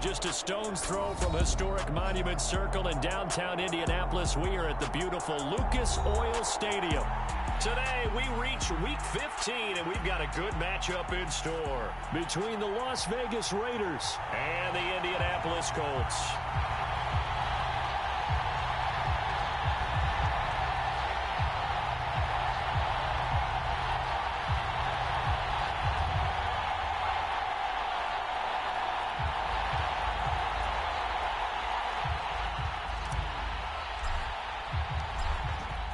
Just a stone's throw from historic Monument Circle in downtown Indianapolis. We are at the beautiful Lucas Oil Stadium. Today, we reach Week 15, and we've got a good matchup in store between the Las Vegas Raiders and the Indianapolis Colts.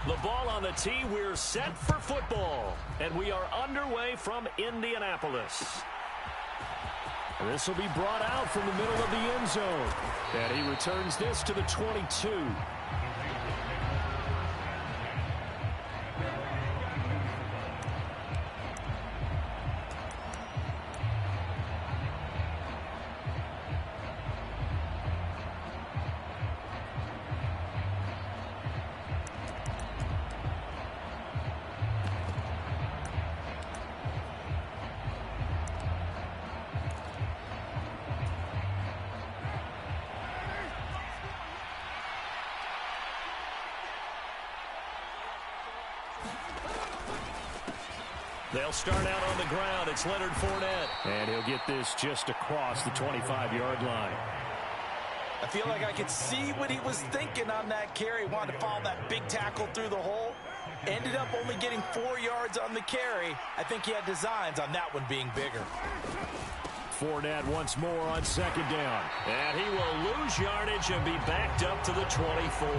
The ball on the tee, we're set for football. And we are underway from Indianapolis. And this will be brought out from the middle of the end zone. And he returns this to the 22. They'll start out on the ground. It's Leonard Fournette. And he'll get this just across the 25-yard line. I feel like I could see what he was thinking on that carry. Wanted to follow that big tackle through the hole. Ended up only getting 4 yards on the carry. I think he had designs on that one being bigger. Fournette once more on second down. And he will lose yardage and be backed up to the 24.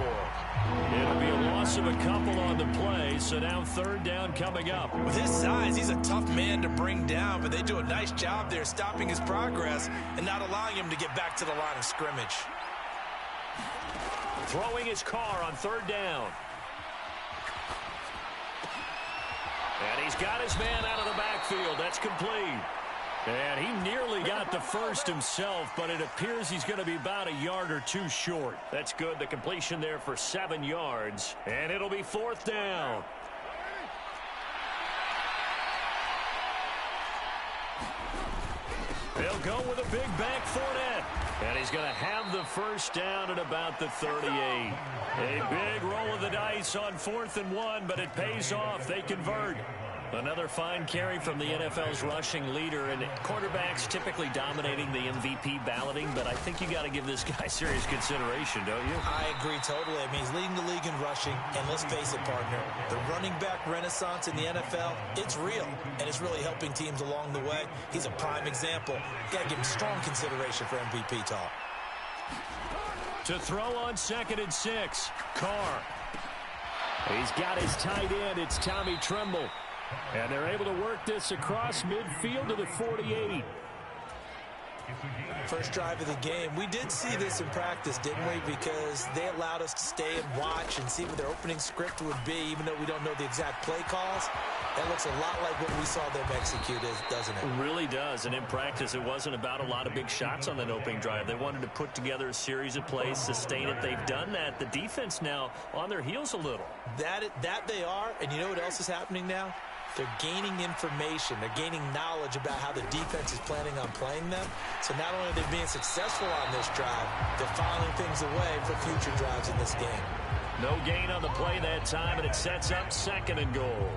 It'll be a loss of a couple on the play, so now third down coming up. With his size, he's a tough man to bring down, but they do a nice job there stopping his progress and not allowing him to get back to the line of scrimmage. Throwing his car on third down. And he's got his man out of the backfield. That's complete. And he nearly got the first himself, but it appears he's going to be about a yard or two short. That's good. The completion there for 7 yards. And it'll be fourth down. They'll go with a big back Fournette. And he's going to have the first down at about the 38. A big roll of the dice on 4th and 1, but it pays off. They convert. Another fine carry from the NFL's rushing leader, and quarterbacks typically dominating the MVP balloting, but I think you got to give this guy serious consideration, don't you? I agree totally. I mean, he's leading the league in rushing, and let's face it, partner, the running back renaissance in the NFL, it's real, and it's really helping teams along the way. He's a prime example. Got to give him strong consideration for MVP talk. To throw on 2nd and 6, Carr. He's got his tight end. It's Tommy Tremble. And they're able to work this across midfield to the 48. First drive of the game. We did see this in practice, didn't we? Because they allowed us to stay and watch and see what their opening script would be, even though we don't know the exact play calls. That looks a lot like what we saw them execute, doesn't it? It really does. And in practice, it wasn't about a lot of big shots on that opening drive. They wanted to put together a series of plays, sustain it. They've done that. The defense now on their heels a little. That they are. And you know what else is happening now? They're gaining information. They're gaining knowledge about how the defense is planning on playing them. So not only are they being successful on this drive, they're filing things away for future drives in this game. No gain on the play that time, and it sets up 2nd and goal.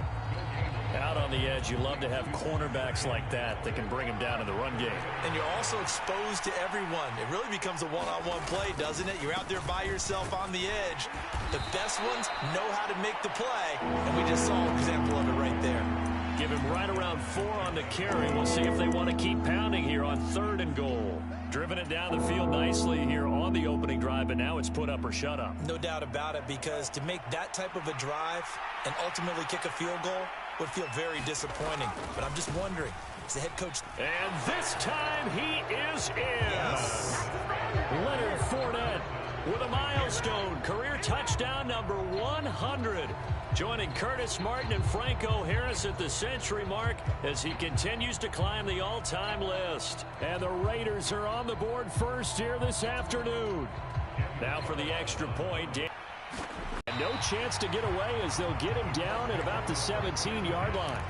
Out on the edge, you love to have cornerbacks like that can bring them down in the run game. And you're also exposed to everyone. It really becomes a one-on-one play, doesn't it? You're out there by yourself on the edge. The best ones know how to make the play, and we just saw an example of it right there. Give him right around 4 on the carry. We'll see if they want to keep pounding here on 3rd and goal. Driven it down the field nicely here on the opening drive, but now it's put up or shut up. No doubt about it, because to make that type of a drive and ultimately kick a field goal would feel very disappointing. But I'm just wondering, is the head coach... And this time he is in. Yes. Leonard Fournette with a milestone career touchdown number 100. Joining Curtis Martin and Franco Harris at the century mark as he continues to climb the all-time list. And the Raiders are on the board first here this afternoon. Now for the extra point. And no chance to get away as they'll get him down at about the 17-yard line.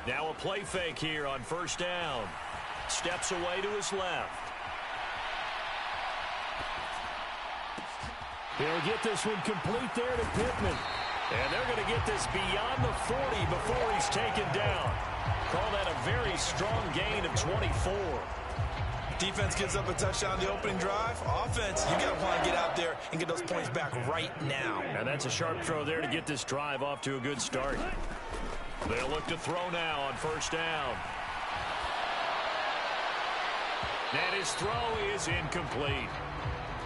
Now a play fake here on first down. Steps away to his left. He'll get this one complete there to Pittman. And they're going to get this beyond the 40 before he's taken down. Call that a very strong gain of 24. Defense gives up a touchdown the opening drive. Offense, you got to want to get out there and get those points back right now. And that's a sharp throw there to get this drive off to a good start. They'll look to throw now on first down. And his throw is incomplete.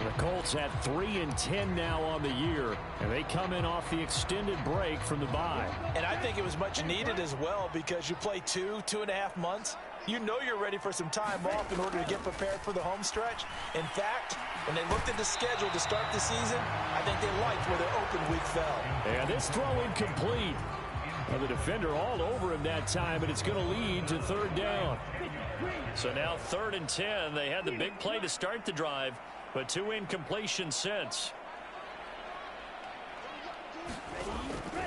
The Colts had 3-10 now on the year, and they come in off the extended break from the bye. And I think it was much needed as well because you play 2.5 months. You know you're ready for some time off in order to get prepared for the home stretch. In fact, when they looked at the schedule to start the season, I think they liked where their open week fell. And this throw incomplete. Well, the defender all over him that time, and it's going to lead to third down. So now 3rd and 10. They had the big play to start the drive, but 2 incompletions since.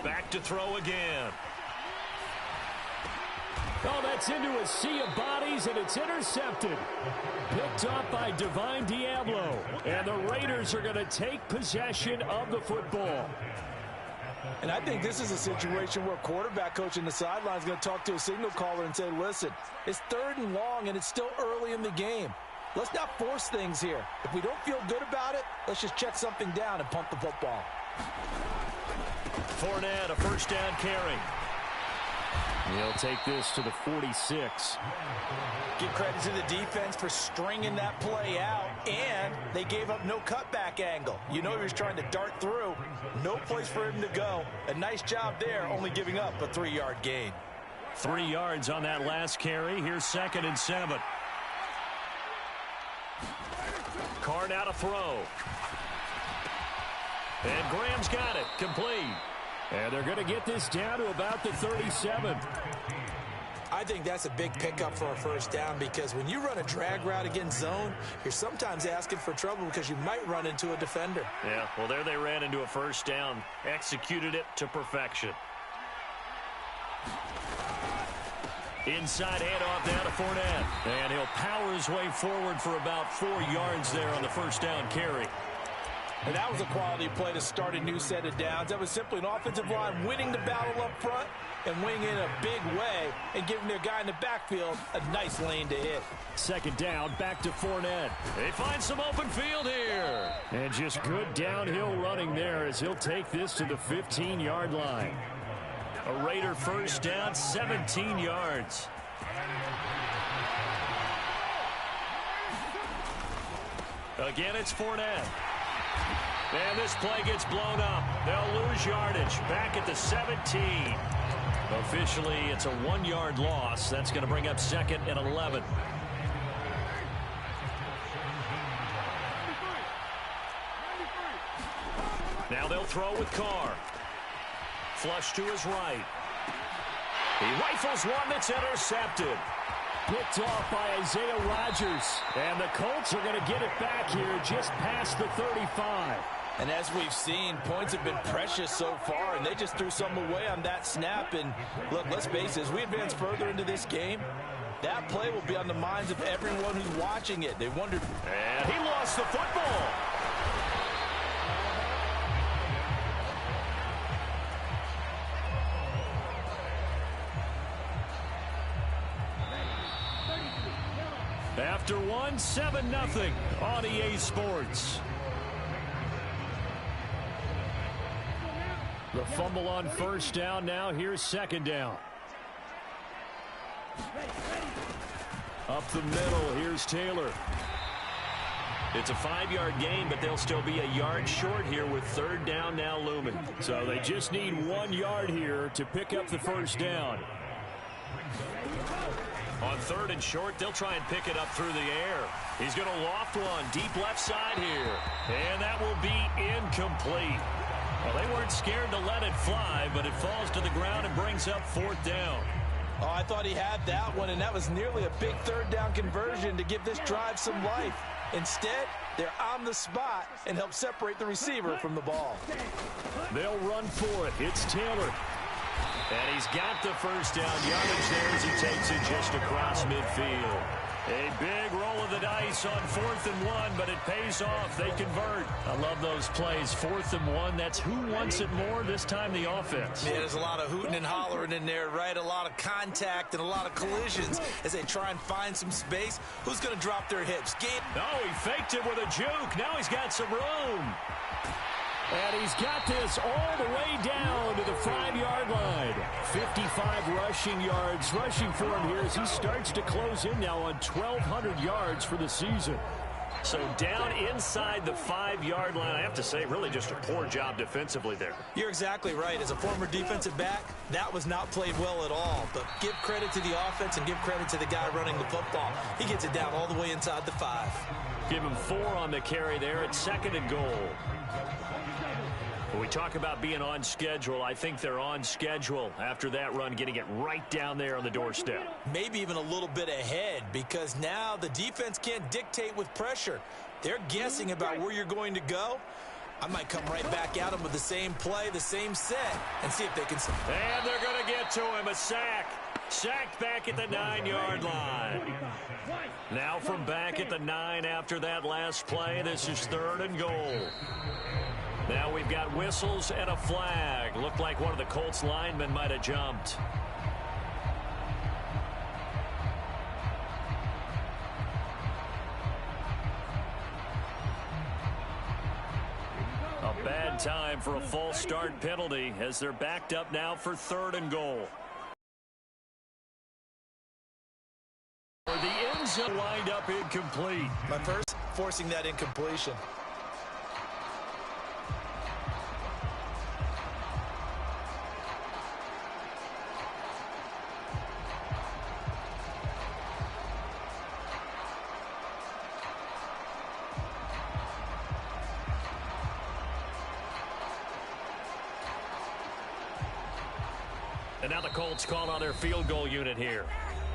Back to throw again. Oh, that's into a sea of bodies, and it's intercepted. Picked up by Divine Diablo. And the Raiders are going to take possession of the football. And I think this is a situation where quarterback coach in the sideline is going to talk to a signal caller and say, listen, it's 3rd and long, and it's still early in the game. Let's not force things here. If we don't feel good about it, let's just check something down and pump the football. Fournette, a first down carry. He'll take this to the 46. Give credit to the defense for stringing that play out, and they gave up no cutback angle. You know he was trying to dart through. No place for him to go. A nice job there, only giving up a 3-yard gain. 3 yards on that last carry. Here's 2nd and 7. Carr now to throw. And Graham's got it. Complete. And they're going to get this down to about the 37. I think that's a big pickup for a first down because when you run a drag route against zone, you're sometimes asking for trouble because you might run into a defender. Yeah, well, there they ran into a first down. Executed it to perfection. Inside handoff down to Fournette. And he'll power his way forward for about 4 yards there on the first down carry. And that was a quality play to start a new set of downs. That was simply an offensive line winning the battle up front and winning in a big way and giving their guy in the backfield a nice lane to hit. 2nd down, back to Fournette. They find some open field here. And just good downhill running there as he'll take this to the 15-yard line. A Raider first down, 17 yards. Again, it's Fournette. And this play gets blown up. They'll lose yardage. Back at the 17. Officially, it's a 1-yard loss. That's going to bring up 2nd and 11. Now they'll throw with Carr. Flush to his right. He rifles one that's intercepted. Picked off by Isaiah Rodgers. And the Colts are going to get it back here just past the 35. And as we've seen, points have been precious so far, and they just threw some away on that snap. And look, let's face it, as we advance further into this game, that play will be on the minds of everyone who's watching it. They wondered. And he lost the football. After 7-0 on EA Sports. The fumble on first down now. Here's 2nd down. Up the middle. Here's Taylor. It's a 5-yard gain, but they'll still be a yard short here with 3rd down now looming. So they just need 1 yard here to pick up the first down. On 3rd and short, they'll try and pick it up through the air. He's going to loft one deep left side here. And that will be incomplete. Well, they weren't scared to let it fly, but it falls to the ground and brings up 4th down. Oh, I thought he had that one, and that was nearly a big 3rd down conversion to give this drive some life. Instead, They're on the spot and help separate the receiver from the ball. They'll run for it. It's Taylor. And he's got the first down yardage there as he takes it just across midfield. A big roll of the dice on 4th and 1, but it pays off. They convert. I love those plays. 4th and 1. That's who wants it more, this time the offense. Yeah, there's a lot of hooting and hollering in there, right? A lot of contact and a lot of collisions as they try and find some space. Who's going to drop their hips? No, he faked it with a juke. Now he's got some room. And he's got this all the way down to the 5-yard line. 55 rushing yards. Rushing for him here as he starts to close in now on 1,200 yards for the season. So down inside the 5-yard line, I have to say, really just a poor job defensively there. You're exactly right. As a former defensive back, that was not played well at all. But give credit to the offense and give credit to the guy running the football. He gets it down all the way inside the 5. Give him 4 on the carry there at 2nd and goal. When we talk about being on schedule, I think they're on schedule after that run, getting it right down there on the doorstep. Maybe even a little bit ahead, because now the defense can't dictate with pressure. They're guessing about where you're going to go. I might come right back at them with the same play, the same set, and see if they can. And they're going to get to him, a sack. Sacked back at the 9-yard line. Now from back at the 9 after that last play, this is 3rd and goal. Now we've got whistles and a flag. Looked like one of the Colts linemen might have jumped. A bad time for a false start penalty as they're backed up now for 3rd and goal. The end zone lined up incomplete. My first, forcing that incompletion. And now the Colts call on their field goal unit here.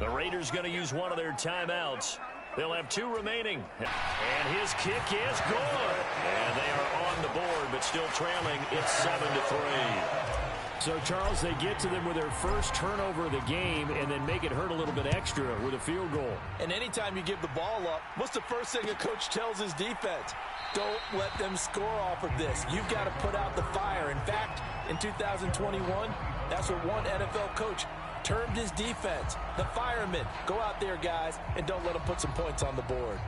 The Raiders going to use one of their timeouts. They'll have 2 remaining. And his kick is good. And they are on the board, but still trailing. It's 7-3. So, Charles, they get to them with their first turnover of the game and then make it hurt a little bit extra with a field goal. And anytime you give the ball up, what's the first thing a coach tells his defense? Don't let them score off of this. You've got to put out the fire. In fact, in 2021, that's what one NFL coach termed his defense. The firemen. Go out there, guys, and don't let them put some points on the board.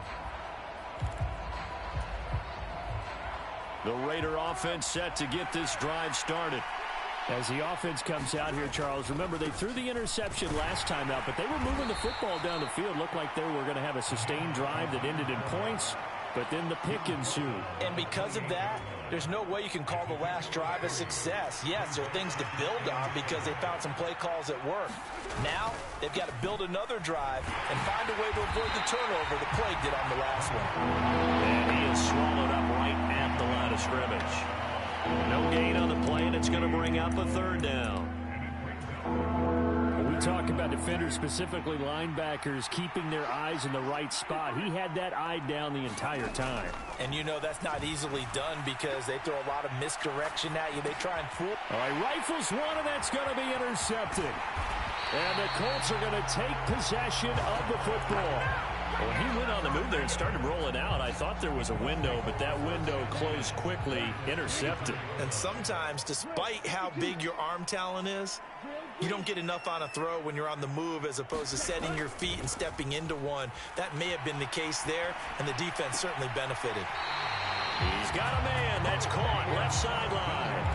The Raider offense set to get this drive started. As the offense comes out here, Charles, remember they threw the interception last time out, but they were moving the football down the field. Looked like they were going to have a sustained drive that ended in points, but then the pick ensued. And because of that, there's no way you can call the last drive a success. Yes, there are things to build on because they found some play calls at work. Now, they've got to build another drive and find a way to avoid the turnover the play did on the last one. And he is swallowed up right at the line of scrimmage. No gain on the play, and it's going to bring up a 3rd down. When we talk about defenders, specifically linebackers, keeping their eyes in the right spot. He had that eye down the entire time. And you know that's not easily done because they throw a lot of misdirection at you. They try and fool. All right, rifles one, and that's going to be intercepted. And the Colts are going to take possession of the football. When he went on the move there and started rolling out, I thought there was a window, but that window closed quickly, intercepted. And sometimes, despite how big your arm talent is, you don't get enough on a throw when you're on the move as opposed to setting your feet and stepping into one. That may have been the case there, and the defense certainly benefited. He's got a man. That's caught. Left sideline.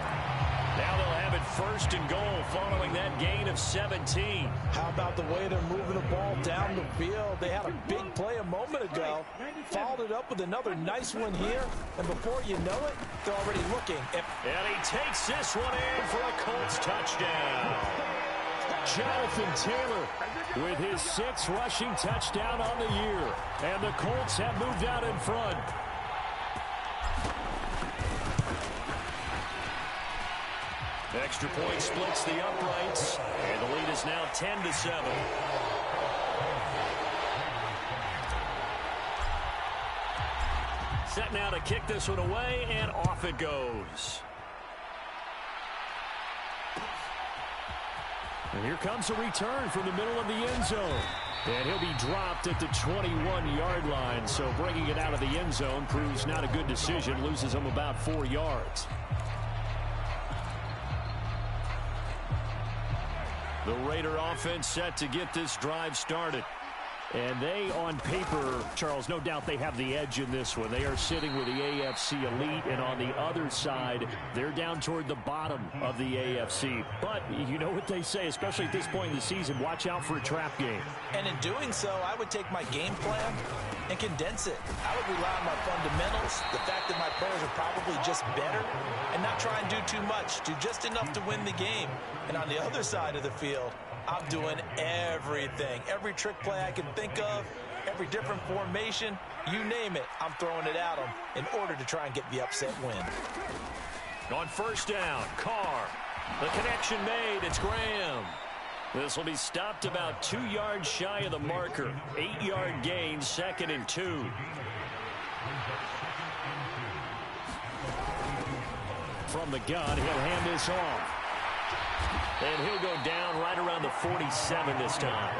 Now they'll have it 1st and goal following that gain of 17. How about the way they're moving the ball down the field? They had a big play a moment ago, followed it up with another nice one here, and before you know it, they're already looking. And he takes this one in for a Colts touchdown. Jonathan Taylor with his 6th rushing touchdown on the year. And the Colts have moved out in front. Extra point splits the uprights, and the lead is now 10-7. Set now to kick this one away, and off it goes. And here comes a return from the middle of the end zone. And he'll be dropped at the 21-yard line. So bringing it out of the end zone proves not a good decision. Loses him about 4 yards. The Raider offense set to get this drive started. And they, on paper, Charles, no doubt they have the edge in this one. They are sitting with the AFC elite, and on the other side, they're down toward the bottom of the AFC. But you know what they say, especially at this point in the season, watch out for a trap game. And in doing so, I would take my game plan and condense it. I would rely on my fundamentals, the fact that my players are probably just better, and not try and do too much, do just enough to win the game. And on the other side of the field, I'm doing everything. Every trick play I can think of, every different formation, you name it, I'm throwing it at them in order to try and get the upset win. On first down, Carr. The connection made. It's Graham. This will be stopped about 2 yards shy of the marker. 8-yard gain, 2nd and 2. From the gun, he'll hand this off. And he'll go down right around the 47 this time.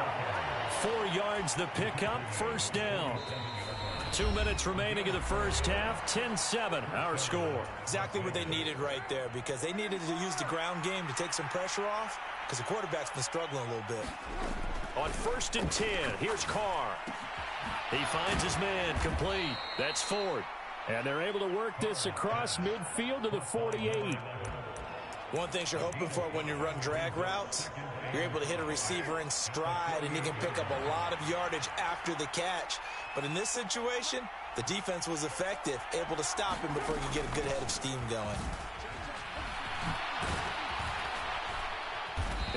4 yards the pickup, first down. 2 minutes remaining in the first half, 10-7, our score. Exactly what they needed right there, because they needed to use the ground game to take some pressure off, because the quarterback's been struggling a little bit. On 1st and 10, here's Carr. He finds his man, complete. That's Ford. And they're able to work this across midfield to the 48. One thing you're hoping for when you run drag routes, you're able to hit a receiver in stride, and he can pick up a lot of yardage after the catch. But in this situation, the defense was effective, able to stop him before you get a good head of steam going.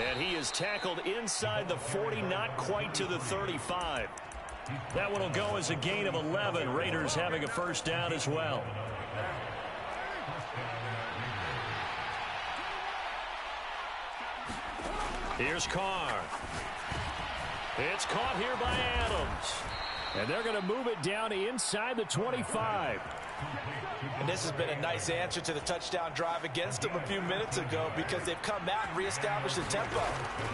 And he is tackled inside the 40, not quite to the 35. That one will go as a gain of 11. Raiders having a first down as well. Here's Carr. It's caught here by Adams. And they're going to move it down to inside the 25. And this has been a nice answer to the touchdown drive against them a few minutes ago, because they've come out and reestablished the tempo.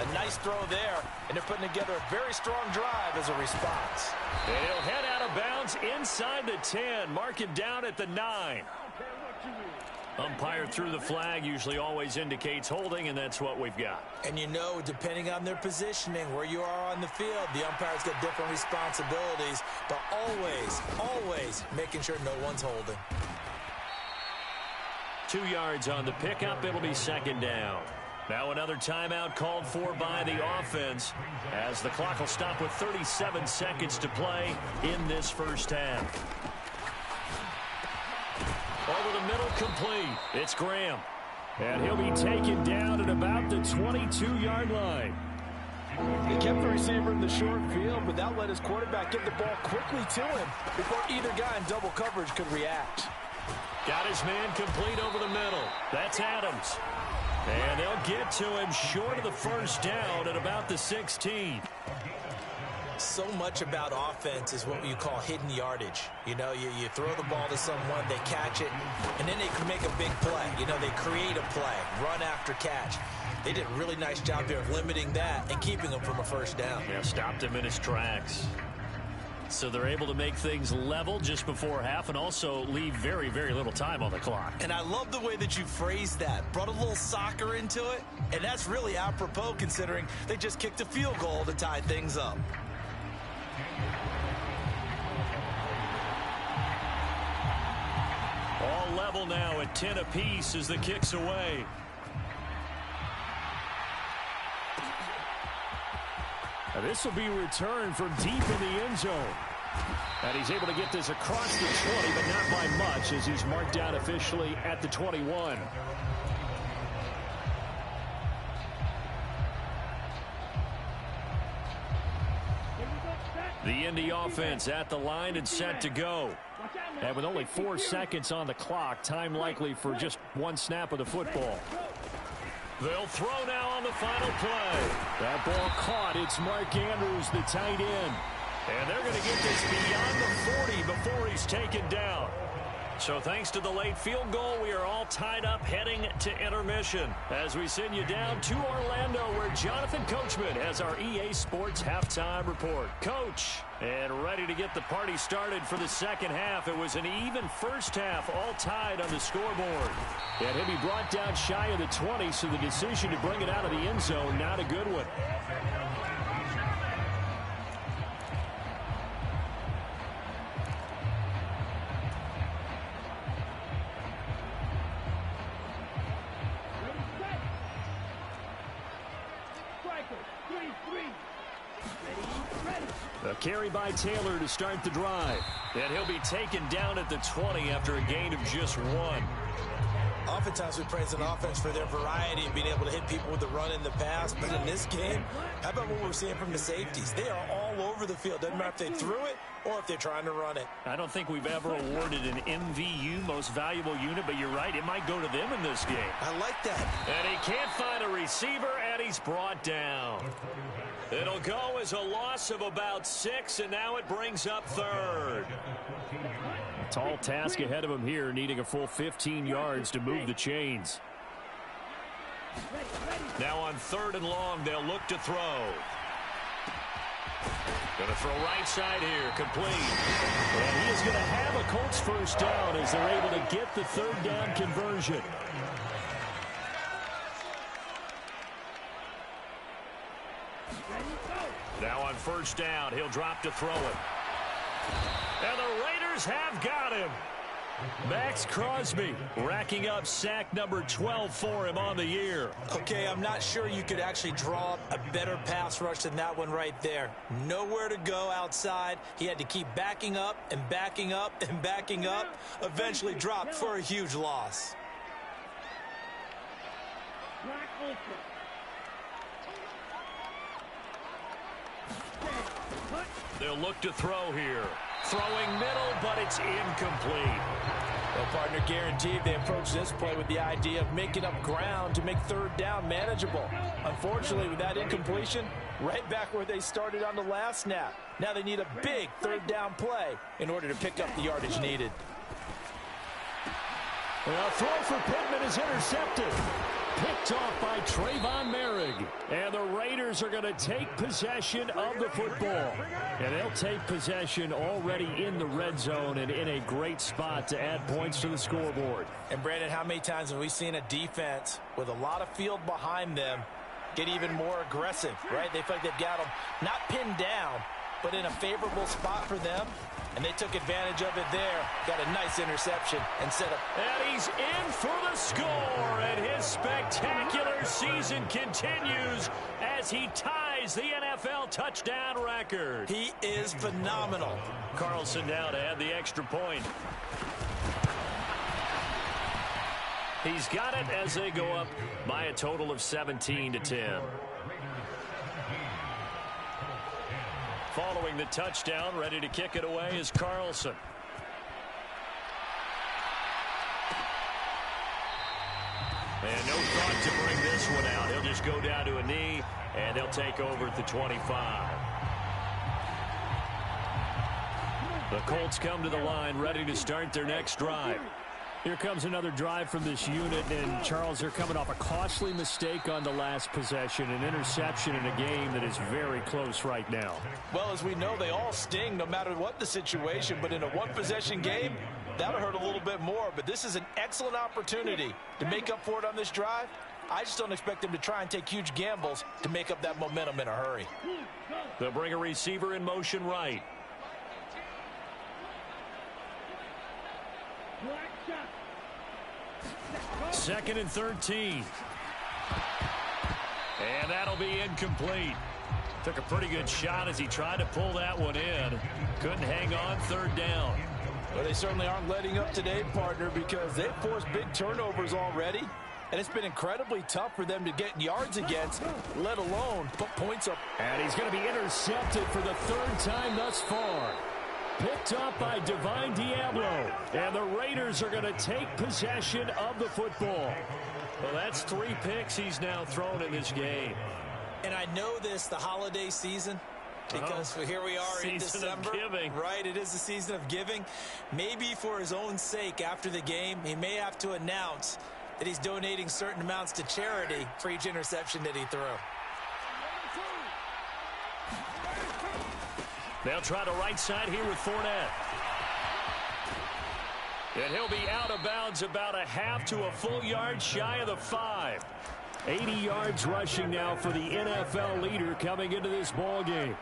A nice throw there, and they're putting together a very strong drive as a response. And he'll head out of bounds inside the 10. Mark him down at the 9. Umpire threw the flag, usually always indicates holding, and that's what we've got. And you know, depending on their positioning, where you are on the field, the umpire's got different responsibilities, but always making sure no one's holding. 2 yards on the pickup. It'll be 2nd down. Now another timeout called for by the offense, as the clock will stop with 37 seconds to play in this first half. Over the middle, complete. It's Graham. And he'll be taken down at about the 22-yard line. He kept the receiver in the short field, but that let his quarterback get the ball quickly to him before either guy in double coverage could react. Got his man complete over the middle. That's Adams. And they'll get to him short of the first down at about the 16. So much about offense is what you call hidden yardage. You know, you throw the ball to someone, they catch it, and then they can make a big play. You know, they create a play, run after catch. They did a really nice job here of limiting that and keeping him from a first down. Yeah, stopped him in his tracks. So they're able to make things level just before half and also leave very, very little time on the clock. And I love the way that you phrased that. Brought a little soccer into it, and that's really apropos considering they just kicked a field goal to tie things up. All level now at 10 apiece as the kick's away. Now this will be returned from deep in the end zone. And he's able to get this across the 20, but not by much, as he's marked down officially at the 21. The Indy offense at the line and set to go. And with only 4 seconds on the clock, time likely for just one snap of the football. They'll throw now on the final play. That ball caught. It's Mark Andrews, the tight end. And they're going to get this beyond the 40 before he's taken down. So thanks to the late field goal, we are all tied up heading to intermission. As we send you down to Orlando, where Jonathan Coachman has our EA Sports Halftime Report. Coach, and ready to get the party started for the second half. It was an even first half, all tied on the scoreboard. And he'll be brought down shy of the 20, so the decision to bring it out of the end zone, not a good one. A carry by Taylor to start the drive. And he'll be taken down at the 20 after a gain of just 1. Oftentimes we praise an offense for their variety and being able to hit people with the run and the pass. But in this game, how about what we're seeing from the safeties? They are all over the field. Doesn't matter if they threw it or if they're trying to run it. I don't think we've ever awarded an MVU, most valuable unit, but you're right, it might go to them in this game. I like that. And he can't find a receiver, and he's brought down. It'll go as a loss of about 6, and now it brings up third. Tall task ahead of him here, needing a full 15 yards to move the chains. Now on 3rd and long, they'll look to throw. Going to throw right side here, complete. And he is going to have a Colts first down as they're able to get the 3rd down conversion. Now on 1st down, he'll drop to throw it. And the Raiders have got him. Max Crosby racking up sack number 12 for him on the year. Okay, I'm not sure you could actually draw up a better pass rush than that one right there. Nowhere to go outside. He had to keep backing up and backing up and backing up. Eventually dropped for a huge loss. They'll look to throw here. Throwing middle, but it's incomplete. Well, partner, guaranteed they approach this play with the idea of making up ground to make 3rd down manageable. Unfortunately, with that incompletion, right back where they started on the last snap. Now they need a big 3rd down play in order to pick up the yardage needed. Well, throw for Pittman is intercepted. Picked off by Trayvon Merrick. And the Raiders are going to take possession of the football. And they'll take possession already in the red zone and in a great spot to add points to the scoreboard. And, Brandon, how many times have we seen a defense with a lot of field behind them get even more aggressive, right? They feel like they've got them not pinned down, but in a favorable spot for them. And they took advantage of it there. Got a nice interception and set up. And he's in for the score. And his spectacular season continues as he ties the NFL touchdown record. He is phenomenal. Carlson now to add the extra point. He's got it as they go up by a total of 17-10. Following the touchdown, ready to kick it away is Carlson. And no thought to bring this one out. He'll just go down to a knee, and they'll take over at the 25. The Colts come to the line, ready to start their next drive. Here comes another drive from this unit, and Charles, they're coming off a costly mistake on the last possession, an interception in a game that is very close right now. Well, as we know, they all sting no matter what the situation, but in a one-possession game, that'll hurt a little bit more. But this is an excellent opportunity to make up for it on this drive. I just don't expect them to try and take huge gambles to make up that momentum in a hurry. They'll bring a receiver in motion right. Second and 13. And that'll be incomplete. Took a pretty good shot as he tried to pull that one in. Couldn't hang on, 3rd down. Well, they certainly aren't letting up today, partner, because they've forced big turnovers already. And it's been incredibly tough for them to get yards against, let alone put points up. And he's going to be intercepted for the 3rd time thus far. Picked up by Divine Diablo. And the Raiders are going to take possession of the football. Well, that's 3 picks he's now thrown in this game. And I know this, the holiday season, Because here we are in December. Right, it is the season of giving. Maybe for his own sake after the game, he may have to announce that he's donating certain amounts to charity for each interception that he threw. They'll try the right side here with Fournette. And he'll be out of bounds about a half to a full yard shy of the 5. 80 yards rushing now for the NFL leader coming into this ball game.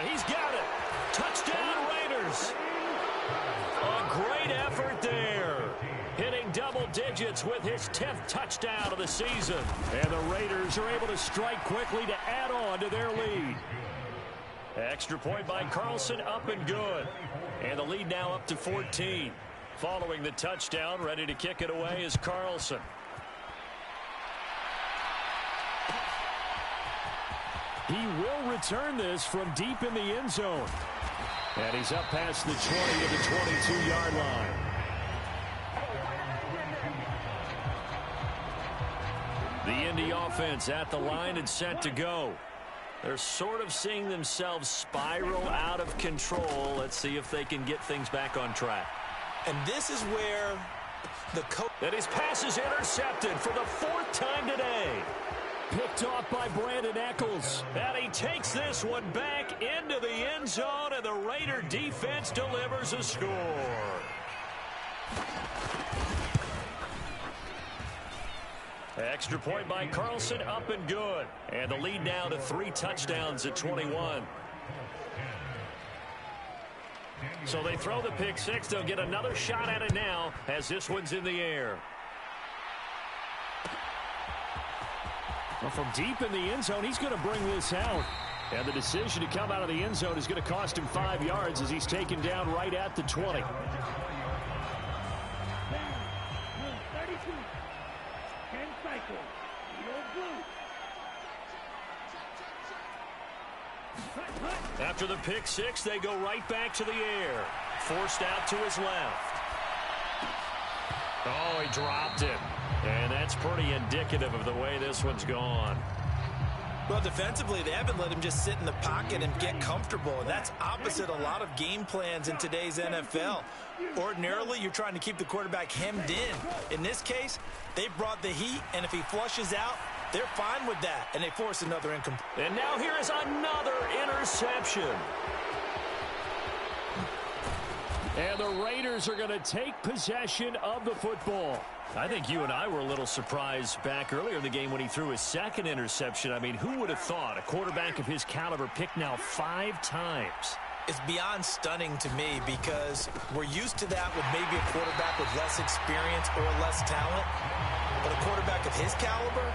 He's got it. Touchdown, Raiders. A great effort there. Hitting double digits with his 10th touchdown of the season. And the Raiders are able to strike quickly to add on to their lead. Extra point by Carlson, up and good. And the lead now up to 14. Following the touchdown, ready to kick it away is Carlson. He will return this from deep in the end zone. And he's up past the 20 to the 22-yard line. The Indy offense at the line and set to go. They're sort of seeing themselves spiral out of control. Let's see if they can get things back on track. And this is where the coach... And his pass is intercepted for the 4th time today. Picked off by Brandon Eccles. And he takes this one back into the end zone, and the Raider defense delivers a score. Extra point by Carlson, up and good. And the lead now to 3 touchdowns at 21. So they throw the pick 6. They'll get another shot at it now as this one's in the air. Well, from deep in the end zone, he's going to bring this out. And the decision to come out of the end zone is going to cost him 5 yards as he's taken down right at the 20. After the pick 6, they go right back to the air. Forced out to his left. Oh, he dropped it. And that's pretty indicative of the way this one's gone. Well, defensively, they haven't let him just sit in the pocket and get comfortable. And that's opposite a lot of game plans in today's NFL. Ordinarily, you're trying to keep the quarterback hemmed in. In this case, they brought the heat, and if he flushes out, they're fine with that, and they force another incomplete. And now here is another interception. And the Raiders are going to take possession of the football. I think you and I were a little surprised back earlier in the game when he threw his 2nd interception. I mean, who would have thought a quarterback of his caliber picked now 5 times? It's beyond stunning to me because we're used to that with maybe a quarterback with less experience or less talent. But a quarterback of his caliber,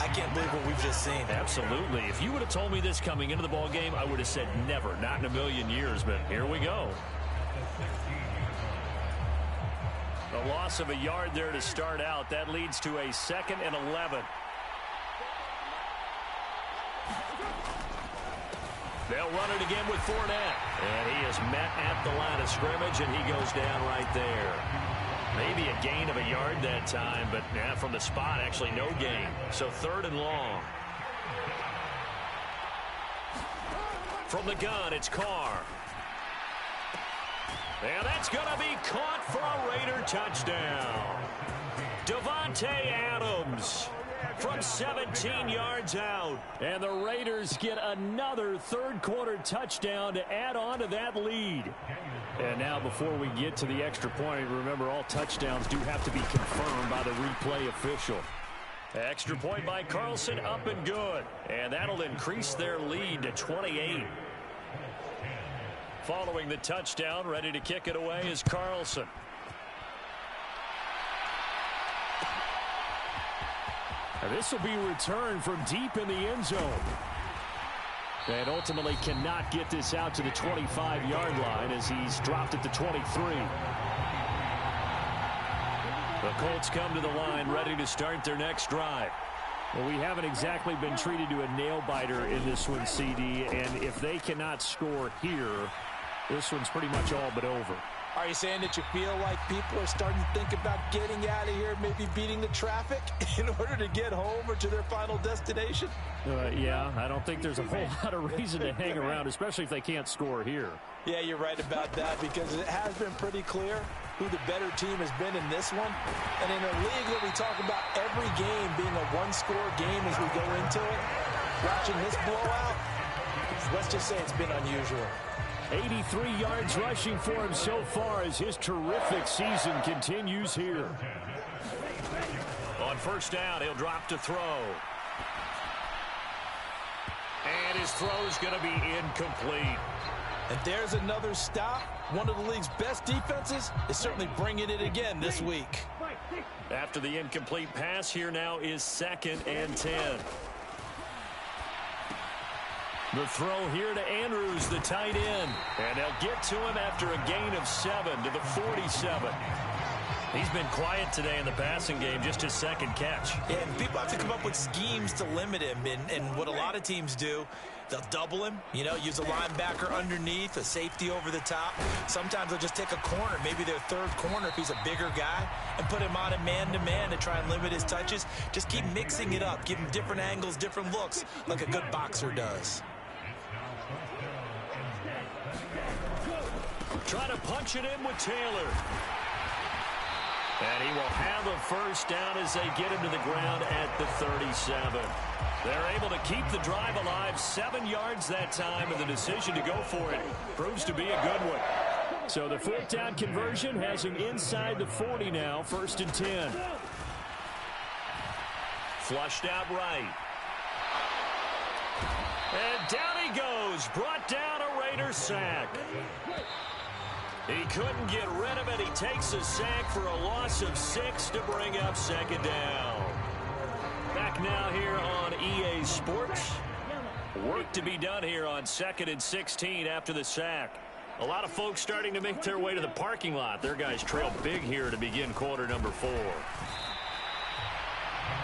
I can't believe what we've just seen. Absolutely. If you would have told me this coming into the ball game, I would have said never, not in a million years, but here we go. A loss of a yard there to start out. That leads to a 2nd and 11. They'll run it again with Fournette. And he is met at the line of scrimmage, and he goes down right there. Maybe a gain of a yard that time, but from the spot, actually no gain. So 3rd and long. From the gun, it's Carr. And that's going to be caught for a Raider touchdown. Davante Adams from 17 yards out. And the Raiders get another 3rd quarter touchdown to add on to that lead. And now before we get to the extra point, remember all touchdowns do have to be confirmed by the replay official. Extra point by Carlson, up and good. And that'll increase their lead to 28. Following the touchdown, ready to kick it away is Carlson. And this will be returned from deep in the end zone. And ultimately cannot get this out to the 25-yard line as he's dropped at the 23. The Colts come to the line ready to start their next drive. Well, we haven't exactly been treated to a nail-biter in this one, CD, and if they cannot score here, this one's pretty much all but over. Are you saying that you feel like people are starting to think about getting out of here, maybe beating the traffic in order to get home or to their final destination? Yeah, I don't think there's a whole lot of reason to hang around, especially if they can't score here. Yeah, you're right about that, because it has been pretty clear who the better team has been in this one. And in a league that we talk about every game being a one-score game as we go into it, watching this blowout, let's just say it's been unusual. 83 yards rushing for him so far as his terrific season continues here. On first down, he'll drop to throw. And his throw is going to be incomplete. And there's another stop. One of the league's best defenses is certainly bringing it again this week. After the incomplete pass, here now is 2nd and 10. The throw here to Andrews, the tight end. And they'll get to him after a gain of 7 to the 47. He's been quiet today in the passing game, just his 2nd catch. Yeah, and people have to come up with schemes to limit him. And what a lot of teams do, they'll double him, use a linebacker underneath, a safety over the top. Sometimes they'll just take a corner, maybe their 3rd corner if he's a bigger guy, and put him on a man-to-man to try and limit his touches. Just keep mixing it up, give him different angles, different looks, like a good boxer does. Try to punch it in with Taylor. And he will have a first down as they get him to the ground at the 37. They're able to keep the drive alive, 7 yards that time, and the decision to go for it proves to be a good one. So the 4th down conversion has him inside the 40 now, 1st and 10. Flushed out right. And down he goes, brought down a Raider sack. He couldn't get rid of it. He takes a sack for a loss of 6 to bring up 2nd down. Back now here on EA Sports. Work to be done here on 2nd and 16 after the sack. A lot of folks starting to make their way to the parking lot. Their guys trail big here to begin quarter number 4.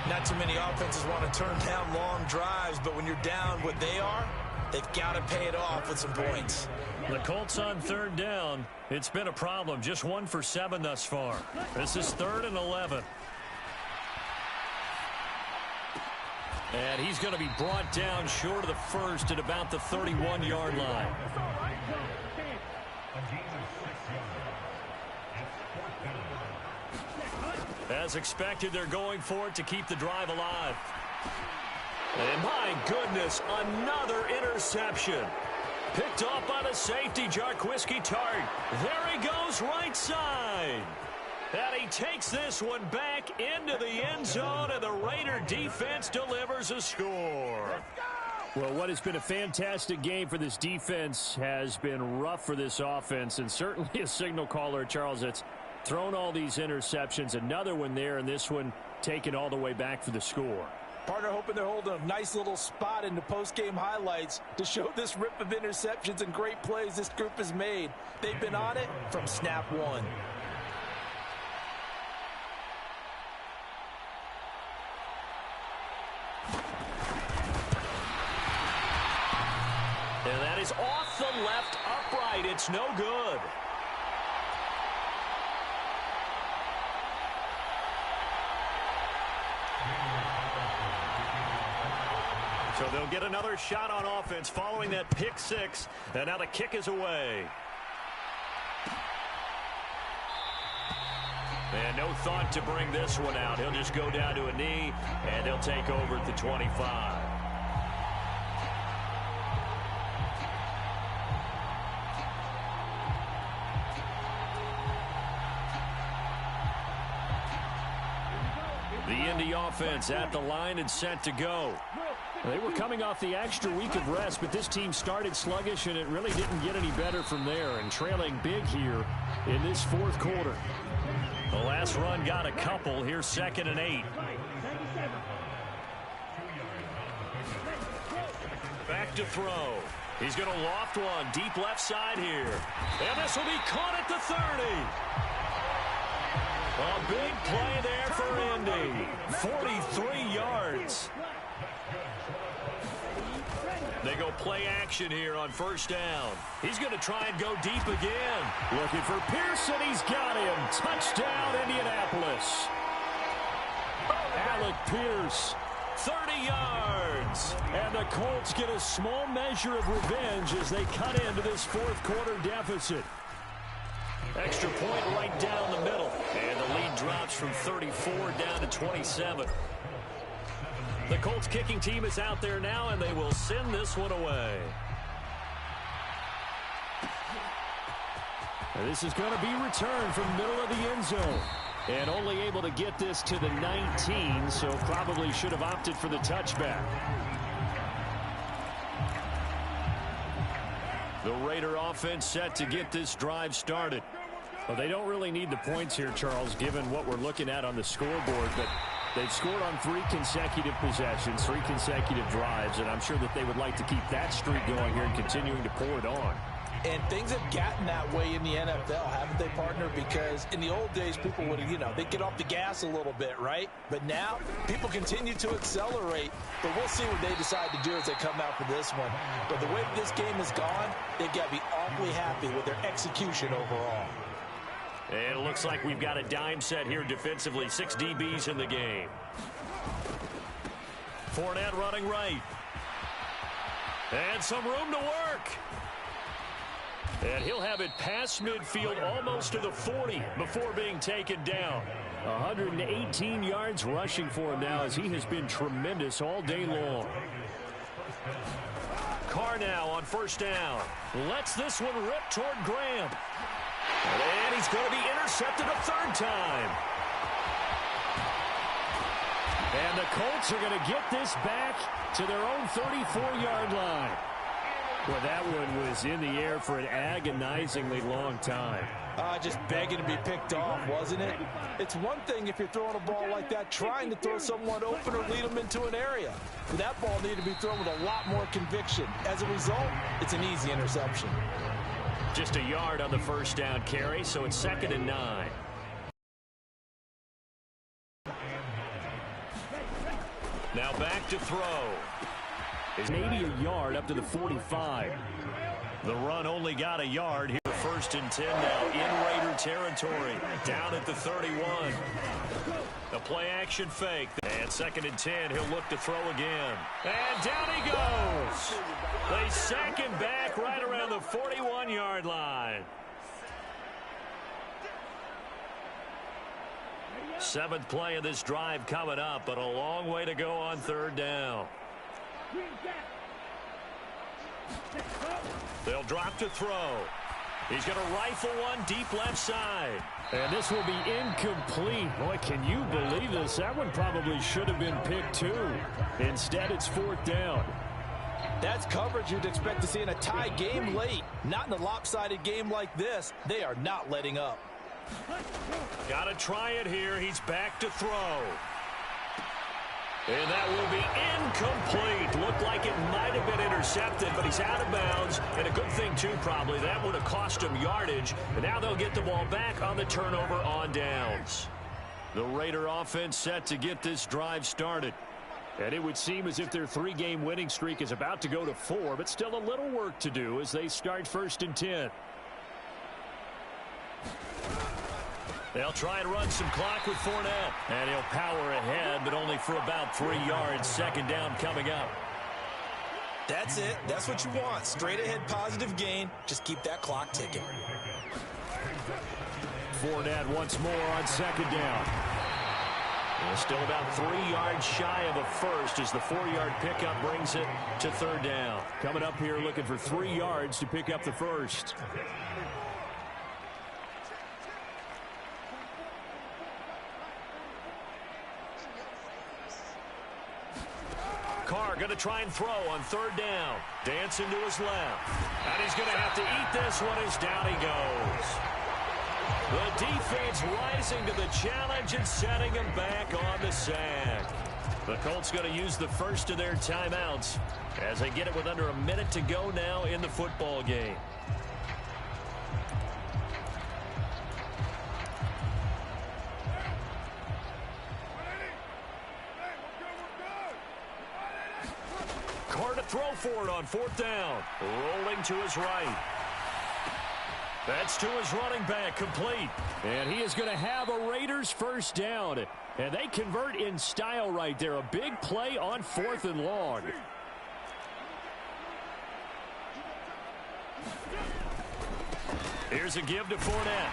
Not too many offenses want to turn down long drives, but when you're down what they are, they've got to pay it off with some points. The Colts on 3rd down. It's been a problem. Just 1 for 7 thus far. This is 3rd and 11. And he's going to be brought down short of the first at about the 31-yard line. As expected, they're going for it to keep the drive alive. And my goodness, another interception. Picked off by the safety, Jarquiski Tart. There he goes, right side. And he takes this one back into the end zone, and the Raider defense delivers a score. Well, what has been a fantastic game for this defense has been rough for this offense, and certainly a signal caller, Charles, that's thrown all these interceptions. Another one there, and this one taken all the way back for the score. Partner hoping they're holding a nice little spot in the post-game highlights to show this rip of interceptions and great plays this group has made. They've been on it from snap 1. And that is off the left upright. It's no good. So they'll get another shot on offense following that pick 6. And now the kick is away. And no thought to bring this one out. He'll just go down to a knee, and they'll take over at the 25. The Indy offense at the line and set to go. They were coming off the extra week of rest, but this team started sluggish, and it really didn't get any better from there, and trailing big here in this 4th quarter. The last run got a couple. Here's 2nd and 8. Back to throw. He's going to loft one deep left side here. And this will be caught at the 30. A big play there for Indy. 43 yards. They go play action here on first down. He's going to try and go deep again. Looking for Pearson. He's got him. Touchdown, Indianapolis. Alec Pierce, 30 yards. And the Colts get a small measure of revenge as they cut into this fourth quarter deficit. Extra point right down the middle. And the lead drops from 34 down to 27. The Colts kicking team is out there now, and they will send this one away. And this is going to be returned from middle of the end zone. And only able to get this to the 19, so probably should have opted for the touchback. The Raider offense set to get this drive started. Well, they don't really need the points here, Charles, given what we're looking at on the scoreboard, but they've scored on 3 consecutive possessions, 3 consecutive drives, and I'm sure that they would like to keep that streak going here and continuing to pour it on. And things have gotten that way in the NFL, haven't they, partner? Because in the old days, people would, they'd get off the gas a little bit, right? But now, people continue to accelerate. But we'll see what they decide to do as they come out for this one. But the way this game has gone, they've got to be awfully happy with their execution overall. And it looks like we've got a dime set here defensively. 6 DBs in the game. Fournette running right. And some room to work. And he'll have it past midfield almost to the 40 before being taken down. 118 yards rushing for him now as he has been tremendous all day long. Carr now on first down. Lets this one rip toward Graham. And he's going to be intercepted a third time. And the Colts are going to get this back to their own 34-yard line. Well, that one was in the air for an agonizingly long time. Just begging to be picked off, wasn't it? It's one thing if you're throwing a ball like that, trying to throw someone open or lead them into an area. But that ball needed to be thrown with a lot more conviction. As a result, it's an easy interception. Just a yard on the first down carry, so it's 2nd and 9. Now back to throw. Is maybe a yard up to the 45. The run only got a yard here. 1st and 10 now in Raider territory. Down at the 31. The play action fake. And 2nd and 10. He'll look to throw again. And down he goes. They sack him back right around the 41-yard line. 7th play of this drive coming up, but a long way to go on 3rd down. They'll drop to throw. He's going to rifle one deep left side. And this will be incomplete. Boy, can you believe this? That one probably should have been picked too. Instead, it's 4th down. That's coverage you'd expect to see in a tie game late. Not in a lopsided game like this. They are not letting up. Got to try it here. He's back to throw. And that will be incomplete. Looked like it might have been intercepted, but he's out of bounds. And a good thing, too, probably. That would have cost him yardage. And now they'll get the ball back on the turnover on downs. The Raider offense set to get this drive started. And it would seem as if their 3-game winning streak is about to go to 4, but still a little work to do as they start 1st and 10. They'll try and run some clock with Fournette. And he'll power ahead, but only for about 3 yards. 2nd down coming up. That's it. That's what you want. Straight ahead positive gain. Just keep that clock ticking. Fournette once more on 2nd down. And still about 3 yards shy of a first as the 4-yard pickup brings it to 3rd down. Coming up here looking for 3 yards to pick up the first. Carr going to try and throw on 3rd down. Dancing to his left. And he's going to have to eat this one as down he goes. The defense rising to the challenge and setting him back on the sack. The Colts going to use the first of their timeouts as they get it with under a minute to go now in the football game. Carr to throw for it on 4th down. Rolling to his right. That's to his running back, complete. And he is going to have a Raiders first down. And they convert in style right there. A big play on 4th and long. Here's a give to Fournette.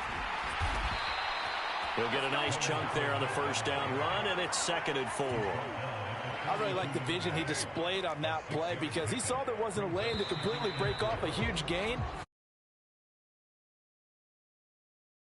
He'll get a nice chunk there on the first down run, and it's 2nd and 4. I really like the vision he displayed on that play because he saw there wasn't a lane to completely break off a huge gain.